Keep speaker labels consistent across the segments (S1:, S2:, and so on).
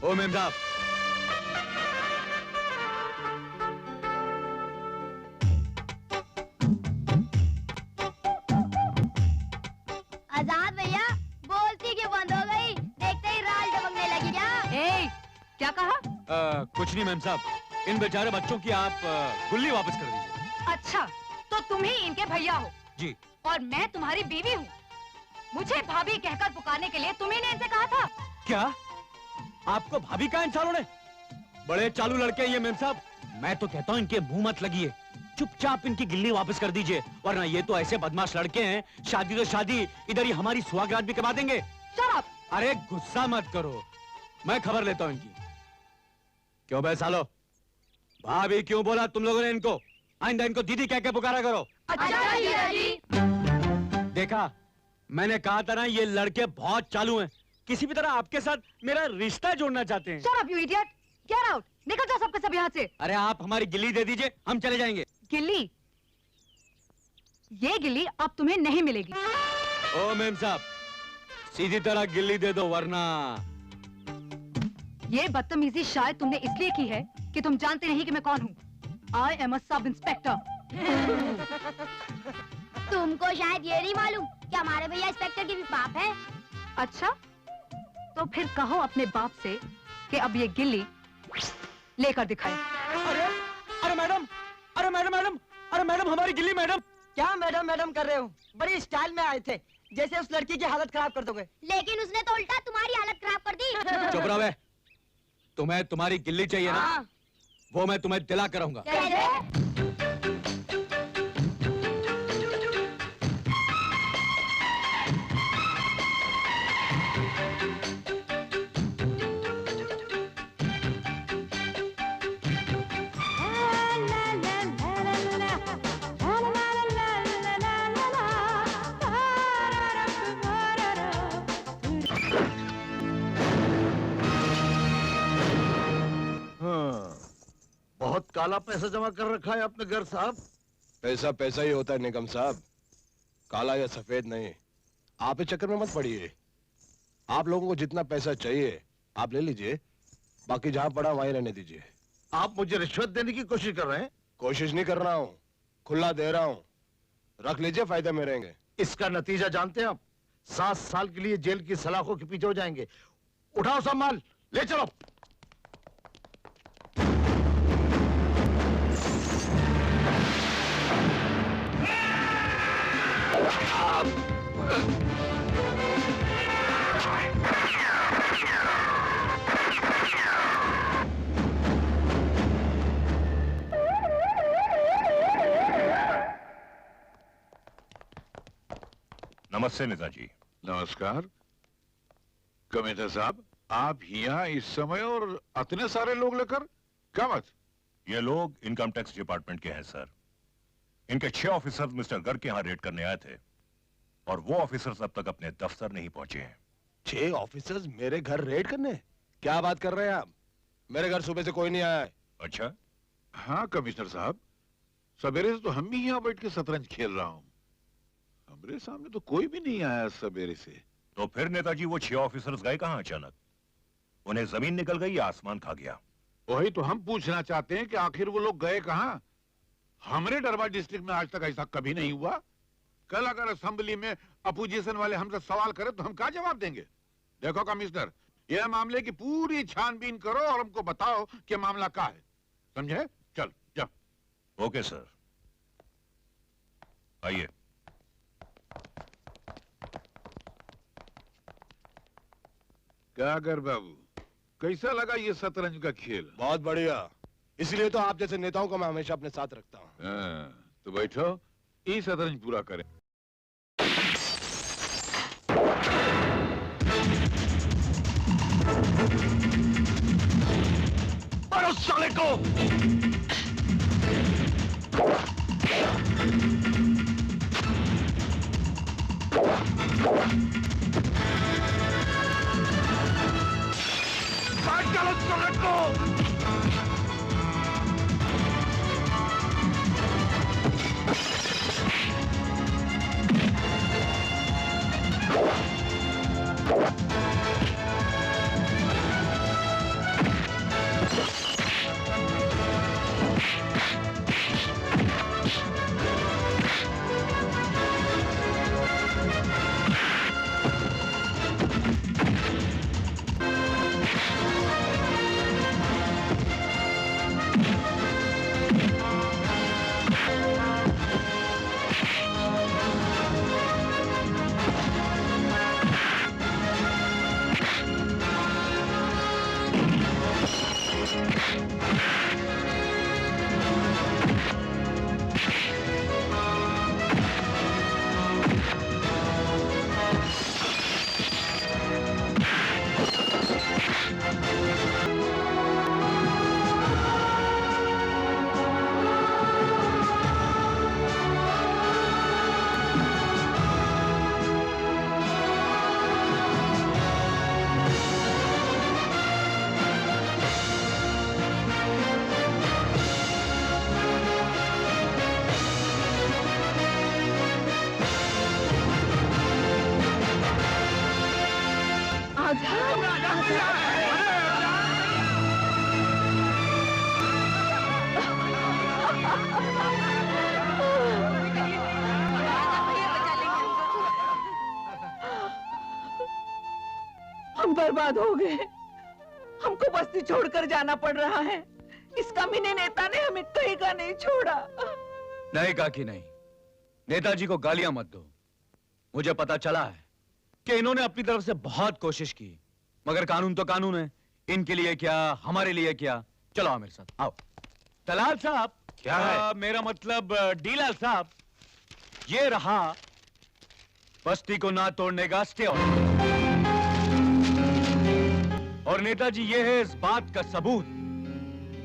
S1: ओ ma'am साहब,
S2: आजाद भैया, बोलती क्यों बंद हो गई? देखते ही राल टपकने लगी क्या?
S3: क्या कहा?
S1: कुछ नहीं मेम साहब, इन बेचारे बच्चों की आप गुल्ली वापस कर दीजिए।
S3: अच्छा, तो तुम ही इनके भैया हो?
S1: जी।
S3: और मैं तुम्हारी बीवी हूँ। मुझे भाभी कहकर पुकारने के लिए तुम्ही ने इनसे कहा था।
S1: क्या आपको भाभी कहा इन सालों ने? बड़े चालू लड़के हैं ये मेम साहब। मैं तो कहता हूँ इनके मुंह मत लगिए, चुपचाप इनकी गिल्ली वापस कर दीजिए, वरना ये तो ऐसे बदमाश लड़के हैं, शादी तो शादी, इधर ही हमारी सुहागरात भी करवा देंगे।
S3: शराब।
S1: अरे गुस्सा मत करो, मैं खबर लेता हूँ इनकी। क्यों बे सालो, भाभी क्यों बोला तुम लोगों ने इनको? आइंदा इनको दीदी कह के पुकारा करो।
S3: अच्छा जी।
S1: देखा, मैंने कहा था ना, ये लड़के बहुत चालू हैं, किसी भी तरह आपके साथ मेरा रिश्ता जोड़ना चाहते हैं।
S3: Shut up, you idiot! Get out! निकल जाओ सबके सब यहाँ से।
S1: अरे आप हमारी गिल्ली दे दीजिए, हम चले जाएंगे।
S3: गिल्ली? ये गिल्ली अब तुम्हें नहीं मिलेगी।
S1: ओ मेम साहब, सीधी तरह गिल्ली दे दो, वरना
S3: ये बदतमीजी शायद तुमने इसलिए की है कि तुम जानते नहीं कि मैं कौन हूँ। I am a sub inspector.
S2: तुमको शायद ये नहीं मालूम कि हमारे भैया इंस्पेक्टर के भी बाप है।
S3: अच्छा, तो फिर कहो अपने बाप से कि अब ये गिल्ली लेकर दिखाए।
S1: अरे मैडम, अरे मैडम, अरे मैडम, हमारी गिल्ली मैडम।
S4: क्या मैडम मैडम कर रहे हो? बड़ी स्टाइल में आए थे, जैसे उस लड़की की हालत खराब कर दोगे।
S2: लेकिन उसने तो उल्टा तुम्हारी हालत खराब कर दी।
S1: चुप रहो बे। तुम्हें तुम्हारी गिल्ली चाहिए ना?
S2: हाँ।
S1: वो मैं तुम्हें दिला कर रहूंगा।
S2: कैसे?
S5: बहुत काला पैसा जमा कर रखा है आपने घर साहब।
S6: पैसा पैसा ही होता है निगम साहब, काला या सफेद नहीं। आप इस चक्कर में मत पड़िए। आप लोगों को जितना पैसा चाहिए आप ले लीजिए, बाकी जहां पड़ा वहीं रहने दीजिए।
S5: आप मुझे रिश्वत देने की कोशिश कर रहे हैं?
S6: कोशिश नहीं कर रहा हूँ, खुला दे रहा हूँ। रख लीजिए, फायदे में रहेंगे।
S5: इसका नतीजा जानते हैं आप? 7 साल के लिए जेल की सलाखों के पीछे हो जाएंगे। उठाओ सब माल, ले चलो।
S7: नमस्ते नेताजी।
S8: नमस्कार। कमिश्नर साहब, आप यहाँ इस समय और इतने सारे लोग लेकर? क्या बात?
S7: ये लोग इनकम टैक्स डिपार्टमेंट के हैं सर। इनके 6 ऑफिसर्स मिस्टर गर्ग के यहाँ रेड करने आए थे और वो ऑफिसर्स अब तक अपने दफ्तर नहीं पहुंचे हैं।
S6: 6 ऑफिसर्स मेरे घर रेड करने? क्या बात कर रहे हैं आप? मेरे घर सुबह से कोई नहीं आया है।
S7: अच्छा?
S8: हाँ कमिश्नर साहब, सवेरे से तो हम भी यहाँ बैठ के शतरंज खेल रहा हूँ। हमारे सामने तो कोई भी नहीं आया सवेरे से।
S7: तो फिर नेताजी वो 6 ऑफिसर्स गए कहाँ अचानक? उन्हें जमीन निकल गई या आसमान खा गया?
S8: वही तो हम पूछना चाहते हैं कि आखिर वो लोग गए कहाँ? हमारे डरवा डिस्ट्रिक्ट में आज तक ऐसा कभी नहीं हुआ। कल अगर असेंबली में अपोजिशन वाले हमसे सवाल करें तो हम क्या जवाब देंगे? देखो कमिश्नर, यह मामले की पूरी छानबीन करो और हमको बताओ कि मामला क्या है। समझे? चल जाओ।
S7: ओके सर, आइए।
S8: क्या कर बाबू, कैसा लगा ये शतरंज का खेल?
S6: बहुत बढ़िया, इसलिए तो आप जैसे नेताओं को मैं हमेशा अपने साथ रखता हूँ।
S8: तो बैठो, ये शतरंज पूरा करें।
S5: मारो साले को! काट डालो साले को!
S4: हम बर्बाद हो गए। हमको बस्ती छोड़कर जाना पड़ रहा है। इस कमीने नेता ने हमें कहीं का नहीं छोड़ा।
S1: नहीं काकी नहीं, नेताजी को गालियां मत दो। मुझे पता चला है कि इन्होंने अपनी तरफ से बहुत कोशिश की, मगर कानून तो कानून है। इनके लिए क्या, हमारे लिए क्या। चलो आओ मेरे साथ, आओ। दलाल साहब,
S5: क्या है?
S1: मेरा मतलब डीलाल साहब, ये रहा बस्ती को ना तोड़ने का स्टे ऑर्डर। और नेताजी, ये है इस बात का सबूत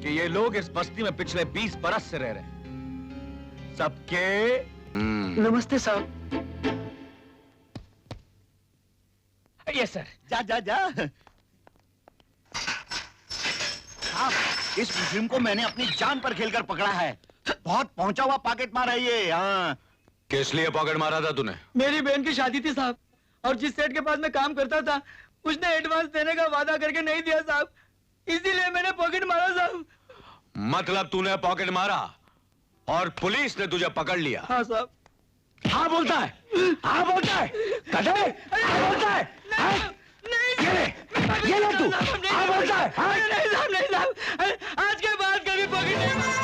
S1: कि ये लोग इस बस्ती में पिछले 20 बरस से रह रहे हैं। सबके
S4: नमस्ते साहब।
S1: Yes sir.
S5: जा जा जा। इस मुजरिम को मैंने अपनी जान पर खेलकर पकड़ा है। बहुत पहुंचा हुआ पॉकेट मारा है ये। हाँ,
S1: किस लिए पॉकेट मारा था तूने?
S4: मेरी बहन की शादी थी साहब, और जिस सेठ के पास मैं काम करता था उसने एडवांस देने का वादा करके नहीं दिया साहब, इसीलिए मैंने पॉकेट मारा साहब।
S1: मतलब तूने पॉकेट मारा और पुलिस ने तुझे पकड़ लिया?
S4: हाँ साहब।
S1: हाँ बोलता है, हाँ बोलता है, कटे, हाँ बोलता है, हाँ? ये ले तू, हाँ बोलता है, हाँ?
S4: नहीं साहब, नहीं साहब, आज के बाद कभी पॉकेट नहीं।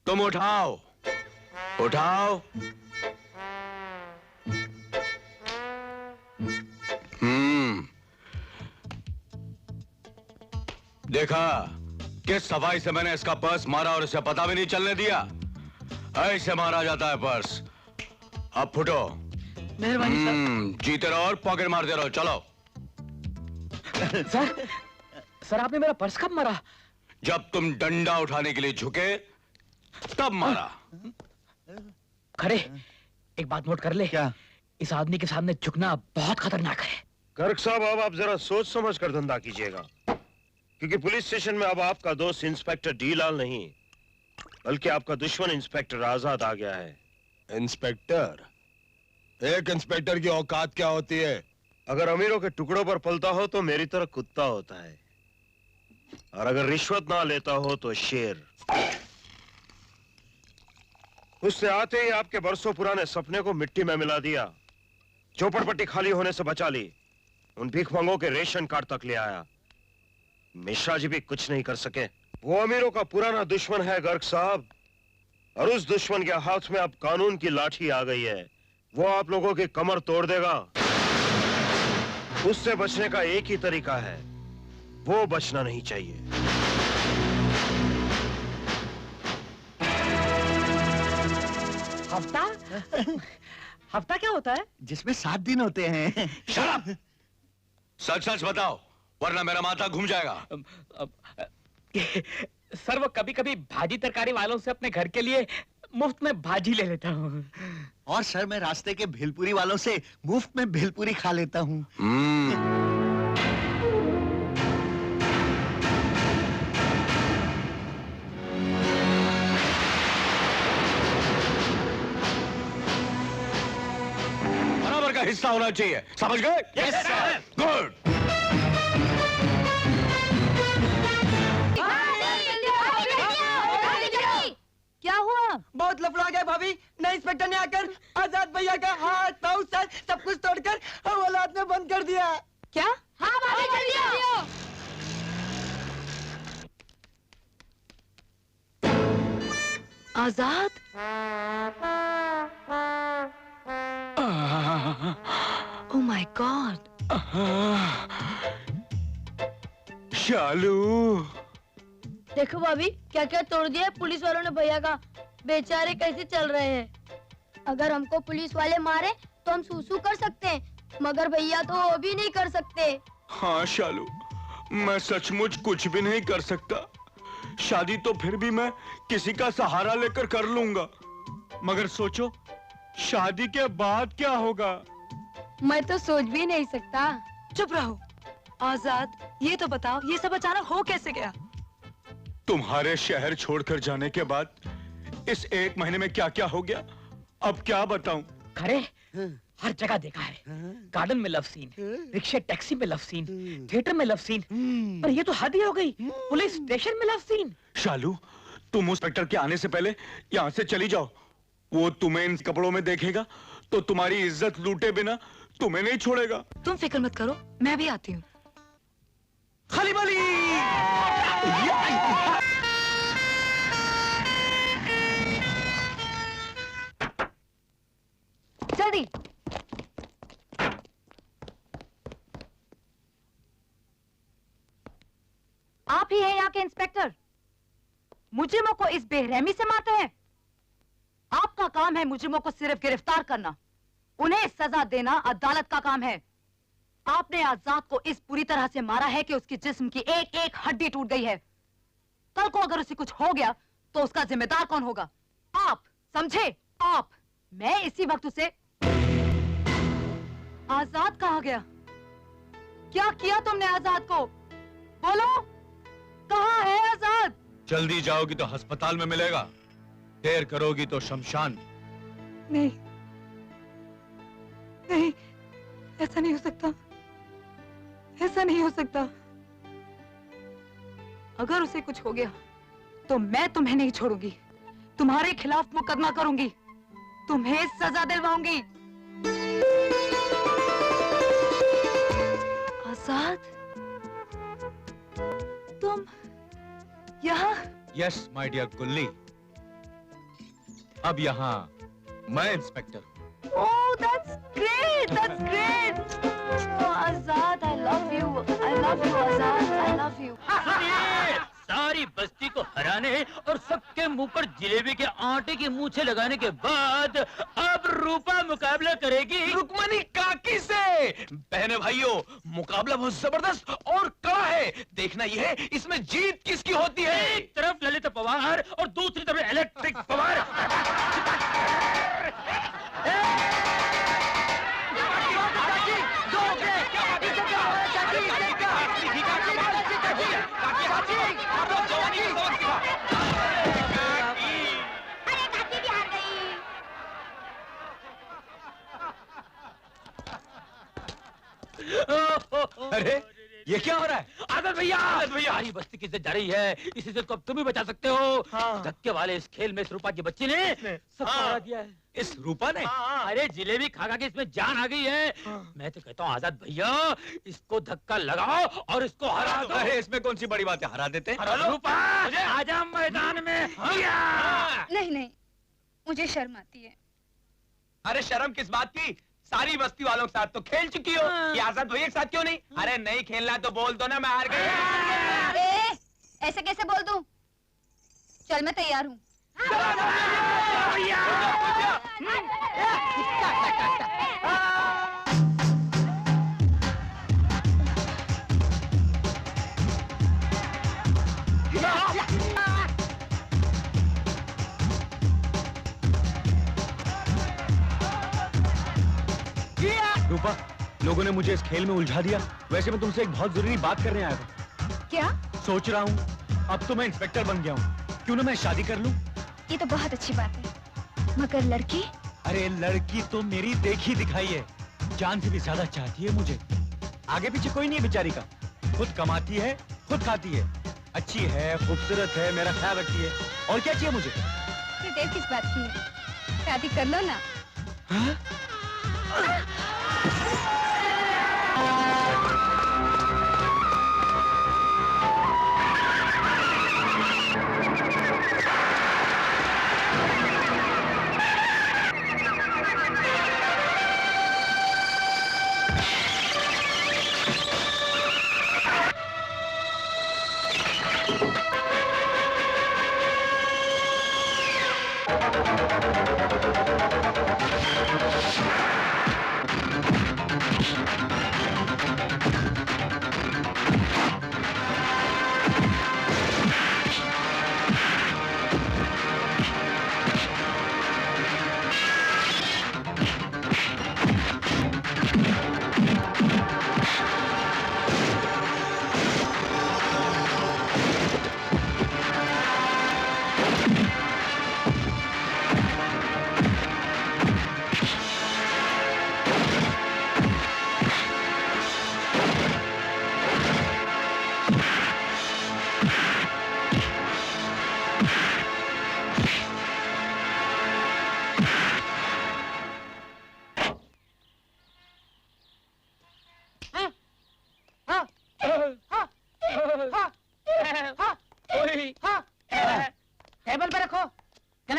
S1: तुम उठाओ, उठाओ। देखा किस सफाई से मैंने इसका पर्स मारा और इसे पता भी नहीं चलने दिया। ऐसे मारा जाता है पर्स। अब फुटो।
S4: मेहरबानी साहब।
S1: जीते रहो और पॉकेट मारते रहो। चलो।
S4: सर आपने मेरा पर्स कब मारा?
S1: जब तुम डंडा उठाने के लिए झुके तब मारा।
S4: खड़े, एक बात नोट कर ले।
S5: क्या?
S4: इस आदमी के सामने झुकना बहुत खतरनाक है।
S9: गर्ग साहब, अब आप जरा सोच समझ कर धंधा कीजिएगा, क्योंकि पुलिस स्टेशन में अब आपका दोस्त इंस्पेक्टर डीलाल नहीं, बल्कि आपका दुश्मन इंस्पेक्टर आजाद आ गया है।
S6: इंस्पेक्टर? एक इंस्पेक्टर की औकात क्या होती है?
S9: अगर अमीरों के टुकड़ों पर पलता हो तो मेरी तरह कुत्ता होता है, और अगर रिश्वत ना लेता हो तो शेर। उससे आते ही आपके बरसों पुराने सपने को मिट्टी में मिला दिया, चौपड़पट्टी खाली होने से बचा ली, उन भिखमंगों के रेशन कार्ड तक ले आया। मिश्रा जी भी कुछ नहीं कर सके। वो अमीरों का पुराना दुश्मन है गर्ग साहब, और उस दुश्मन के हाथ में अब कानून की लाठी आ गई है। वो आप लोगों की कमर तोड़ देगा। उससे बचने का एक ही तरीका है, वो बचना नहीं चाहिए।
S4: हफ्ता? हफ्ता क्या होता है?
S5: जिसमें 7 दिन होते हैं।
S1: शराब! सच सच बताओ, वरना मेरा माथा घूम जाएगा।
S4: सर वो कभी कभी भाजी तरकारी वालों से अपने घर के लिए मुफ्त में भाजी ले लेता हूँ।
S5: और सर मैं रास्ते के भेलपुरी वालों से मुफ्त में भेलपुरी खा लेता हूँ।
S1: बराबर का हिस्सा होना चाहिए, समझ गए?
S4: Yes sir.
S1: गुड।
S2: क्या हुआ?
S4: बहुत लफड़ा गया भाभी। नए इंस्पेक्टर ने आकर आजाद भैया का हाथ पाँव सर सब कुछ तोड़कर औलाद में बंद कर दिया।
S2: क्या? हाँ भाभी जल्दी आओ।
S3: Azad? Oh my god.
S1: Shalu.
S2: देखो भाभी क्या क्या तोड़ दिया है पुलिस वालों ने भैया का। बेचारे कैसे चल रहे हैं। अगर हमको पुलिस वाले मारे तो हम सूसू कर सकते हैं, मगर भैया तो वो भी नहीं कर सकते।
S1: हाँ शालू, मैं सचमुच कुछ भी नहीं कर सकता। शादी तो फिर भी मैं किसी का सहारा लेकर कर लूंगा, मगर सोचो शादी के बाद क्या होगा?
S2: मैं तो सोच भी नहीं सकता।
S3: चुप रहो। आजाद, ये तो बताओ, ये सब अचानक हो कैसे गया?
S1: तुम्हारे शहर छोड़कर जाने के बाद इस 1 महीने में क्या क्या हो गया, अब क्या बताऊं?
S10: अरे हर जगह देखा है, गार्डन में लव सीन, रिक्शा टैक्सी में लव सीन, थिएटर में लव सीन, पर ये तो हद ही हो गई, पुलिस स्टेशन में लव सीन।
S1: शालू, तुम इंस्पेक्टर के आने से पहले यहाँ से चली जाओ। वो तुम्हें इन कपड़ों में देखेगा तो तुम्हारी इज्जत लूटे बिना तुम्हें नहीं छोड़ेगा।
S3: तुम फिक्र मत करो, मैं भी आती हूँ।
S1: खाली बाली।
S3: जल्दी। आप ही हैं यहाँ के इंस्पेक्टर? मुजरिमों को इस बेरहमी से मारते हैं? आपका काम है मुजरिमों को सिर्फ गिरफ्तार करना, उन्हें सजा देना अदालत का काम है। आपने आजाद को इस पूरी तरह से मारा है कि उसकी जिस्म की एक एक हड्डी टूट गई है। कल को अगर उसे कुछ हो गया तो उसका जिम्मेदार कौन होगा? आप, समझे? आप। मैं इसी वक्त उसे... आजाद कहाँ गया? क्या किया तुमने आजाद को? बोलो, कहाँ है आजाद?
S1: जल्दी जाओगी तो अस्पताल में मिलेगा, देर करोगी तो शमशान।
S3: नहीं, नहीं, ऐसा नहीं हो सकता, ऐसा नहीं हो सकता। अगर उसे कुछ हो गया तो मैं तुम्हें नहीं छोड़ूंगी, तुम्हारे खिलाफ मुकदमा करूंगी, तुम्हें सजा दिलवाऊंगी। आजाद, तुम यहाँ?
S1: यस माय डियर गुल्ली, अब यहाँ मैं इंस्पेक्टर हूँ।
S3: Oh, that's great! That's great! Oh, Azad, I love you. I love you, Azad. I love you.
S10: सारी बस्ती को हराने और सबके मुंह पर जिलेबी के आटे की मूछें लगाने के बाद अब रूपा मुकाबला करेगी
S1: रुक्मणी काकी से। बहने भाइयों, मुकाबला बहुत जबरदस्त और कड़ा है। देखना यह है इसमें जीत किसकी होती है।
S10: एक तरफ ललित पवार और दूसरी तरफ इलेक्ट्रिक पवार।
S1: अरे ये क्या हो रहा है?
S10: आजाद भैया, हमारी बस्ती की इज्जत जा रही है, इसी से तो अब तुम ही बचा सकते हो। धक्के वाले इस खेल में इस रूपा की बच्ची ने सब हरा दिया है।
S1: इस रूपा ने?
S10: अरे जिलेबी खा खा के इसमें जान आ गई है। मैं तो कहता हूँ आजाद भैया, इसको धक्का लगाओ और इसको हरा दो।
S1: अरे इसमें कौन सी बड़ी बात है, हरा देते।
S10: रूपा, आजा मैदान में।
S2: नहीं नहीं, मुझे शर्म आती है।
S11: अरे शर्म किस बात की? सारी बस्ती वालों के साथ तो खेल चुकी हो, ये आजाद भैया के साथ क्यों नहीं? अरे नहीं खेलना तो बोल दो ना, मैं हार गई।
S2: ऐसे कैसे बोल दूं? चल मैं तैयार हूँ।
S1: रूपा, लोगों ने मुझे इस खेल में उलझा दिया। वैसे मैं तुमसे एक बहुत जरूरी बात करने आया था।
S2: क्या?
S1: सोच रहा हूँ अब तो मैं इंस्पेक्टर बन गया हूँ, क्यों ना मैं शादी कर लूँ।
S2: ये तो बहुत अच्छी बात है, मगर लड़की?
S1: अरे लड़की तो मेरी देखी दिखाई है, जान से भी ज्यादा चाहती है मुझे। आगे पीछे कोई नहीं है बेचारी का, खुद कमाती है, खुद खाती है, अच्छी है, खूबसूरत है, मेरा ख्याल रखती है, और क्या चाहिए मुझे?
S2: ये देर किस बात की है? शादी कर लो ना।
S1: हाँ?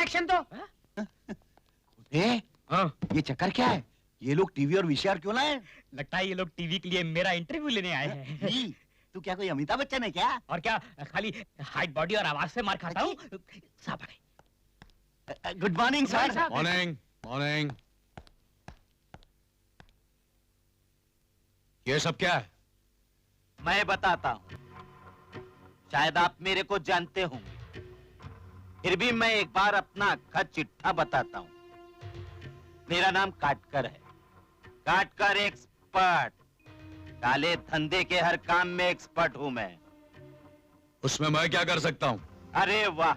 S10: कनेक्शन दो।
S12: हाँ? ये चक्कर क्या है? ये लोग टीवी और वीसीआर क्यों लाए?
S10: लगता है ये लोग टीवी के लिए मेरा इंटरव्यू लेने आए हैं।
S12: तू क्या कोई अमिताभ बच्चन है क्या?
S10: और क्या खाली हाइट बॉडी और आवाज से मार खाता हूँ? साहब आ गए।
S12: Good morning sir.
S8: Morning morning. ये सब क्या है?
S13: मैं बताता हूँ, शायद आप मेरे को जानते होंगे, फिर भी मैं एक बार अपना खत चिट्ठा बताता हूँ। मेरा नाम काटकर है, काटकर एक्सपर्ट। काले धंधे के हर काम में एक्सपर्ट हूँ मैं।
S1: उसमें मैं क्या कर सकता हूँ?
S13: अरे वाह,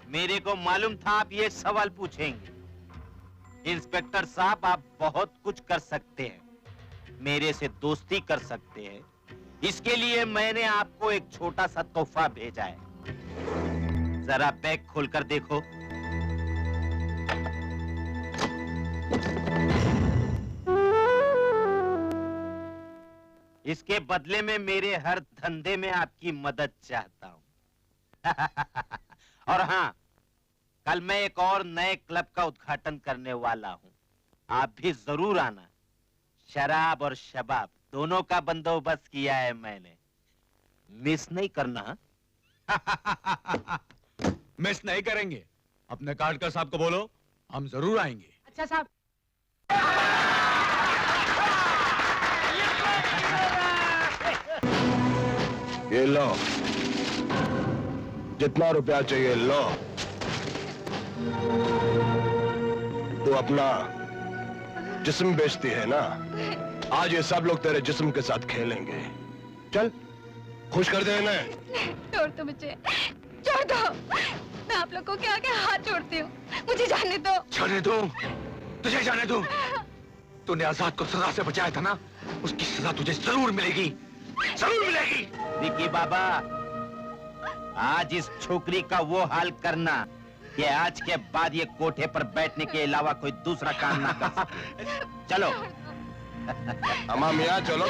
S13: मेरे को मालूम था आप ये सवाल पूछेंगे। इंस्पेक्टर साहब, आप बहुत कुछ कर सकते हैं, मेरे से दोस्ती कर सकते हैं। इसके लिए मैंने आपको एक छोटा सा तोहफा भेजा है। जरा बैग खोलकर देखो। इसके बदले में मेरे हर धंधे में आपकी मदद चाहता हूं। और हाँ, कल मैं एक और नए क्लब का उद्घाटन करने वाला हूं, आप भी जरूर आना। शराब और शबाब दोनों का बंदोबस्त किया है मैंने, मिस नहीं करना।
S1: मिस नहीं करेंगे। अपने काटकर साहब को बोलो हम जरूर आएंगे।
S3: अच्छा साहब।
S6: ये लो, जितना रुपया चाहिए लो। तू अपना जिस्म बेचती है ना, आज ये सब लोग तेरे जिस्म के साथ खेलेंगे। चल, खुश कर दे इन्हें।
S2: छोड़ दो मुझे, छोड़ दो। मैं आप लोग को क्या क्या हाथ जोड़ती हूँ, मुझे जाने दो।
S8: जाने दो, तुझे जाने दो। तूने आजाद को सजा से बचाया था ना, उसकी सजा तुझे जरूर मिलेगी, जरूर मिलेगी।
S13: विकी बाबा, आज इस छोकरी का वो हाल करना कि आज के बाद ये कोठे पर बैठने के अलावा कोई दूसरा काम ना कर सके। चलो।
S6: अम्मा मियाँ चलो।